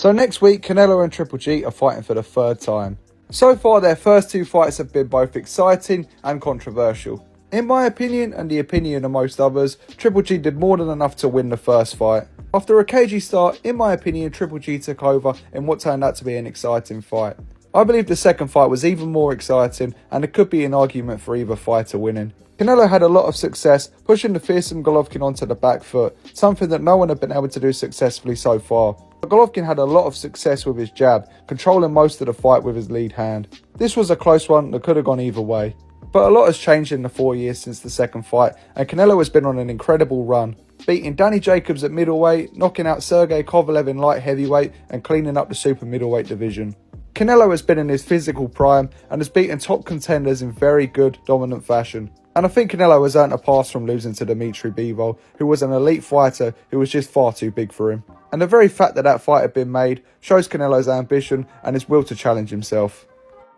So next week, Canelo and Triple G are fighting for the third time. So far, their first two fights have been both exciting and controversial. In my opinion, and the opinion of most others, Triple G did more than enough to win the first fight. After a cagey start, in my opinion, Triple G took over in what turned out to be an exciting fight. I believe the second fight was even more exciting, and there could be an argument for either fighter winning. Canelo had a lot of success pushing the fearsome Golovkin onto the back foot, something that no one had been able to do successfully so far. But Golovkin had a lot of success with his jab, controlling most of the fight with his lead hand. This was a close one that could have gone either way. But a lot has changed in the 4 years since the second fight, and Canelo has been on an incredible run, beating Danny Jacobs at middleweight, knocking out Sergey Kovalev in light heavyweight, and cleaning up the super middleweight division. Canelo has been in his physical prime and has beaten top contenders in very good, dominant fashion. And I think Canelo has earned a pass from losing to Dimitri Bivol, who was an elite fighter who was just far too big for him. And the very fact that that fight had been made shows Canelo's ambition and his will to challenge himself.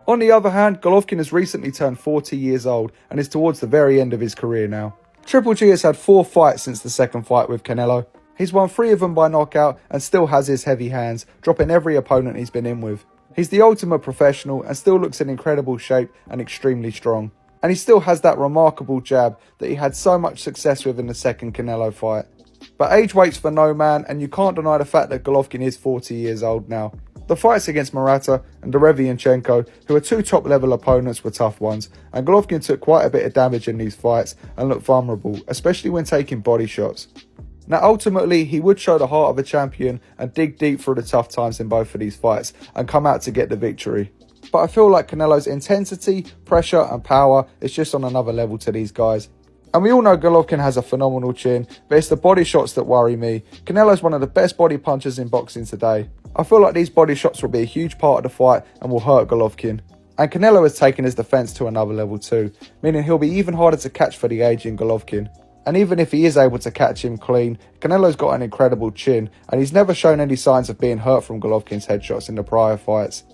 On the other hand, Golovkin has recently turned 40 years old and is towards the very end of his career now. Triple G has had 4 fights since the second fight with Canelo. He's won 3 of them by knockout and still has his heavy hands, dropping every opponent he's been in with. He's the ultimate professional and still looks in incredible shape and extremely strong. And he still has that remarkable jab that he had so much success with in the second Canelo fight. But age waits for no man, and you can't deny the fact that Golovkin is 40 years old now. The fights against Murata and Derevianchenko, who are 2 top-level opponents, were tough ones, and Golovkin took quite a bit of damage in these fights and looked vulnerable, especially when taking body shots. Now ultimately, he would show the heart of a champion and dig deep through the tough times in both of these fights and come out to get the victory. But I feel like Canelo's intensity, pressure and power is just on another level to these guys. And we all know Golovkin has a phenomenal chin, but it's the body shots that worry me. Canelo's one of the best body punchers in boxing today. I feel like these body shots will be a huge part of the fight and will hurt Golovkin. And Canelo has taken his defence to another level too, meaning he'll be even harder to catch for the aging Golovkin. And even if he is able to catch him clean, Canelo's got an incredible chin, and he's never shown any signs of being hurt from Golovkin's headshots in the prior fights.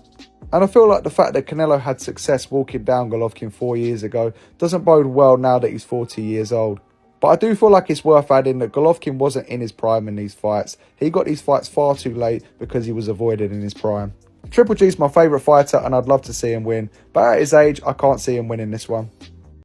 And I feel like the fact that Canelo had success walking down Golovkin 4 years ago doesn't bode well now that he's 40 years old. But I do feel like it's worth adding that Golovkin wasn't in his prime in these fights. He got these fights far too late because he was avoided in his prime. Triple G's my favourite fighter and I'd love to see him win, but at his age I can't see him winning this one.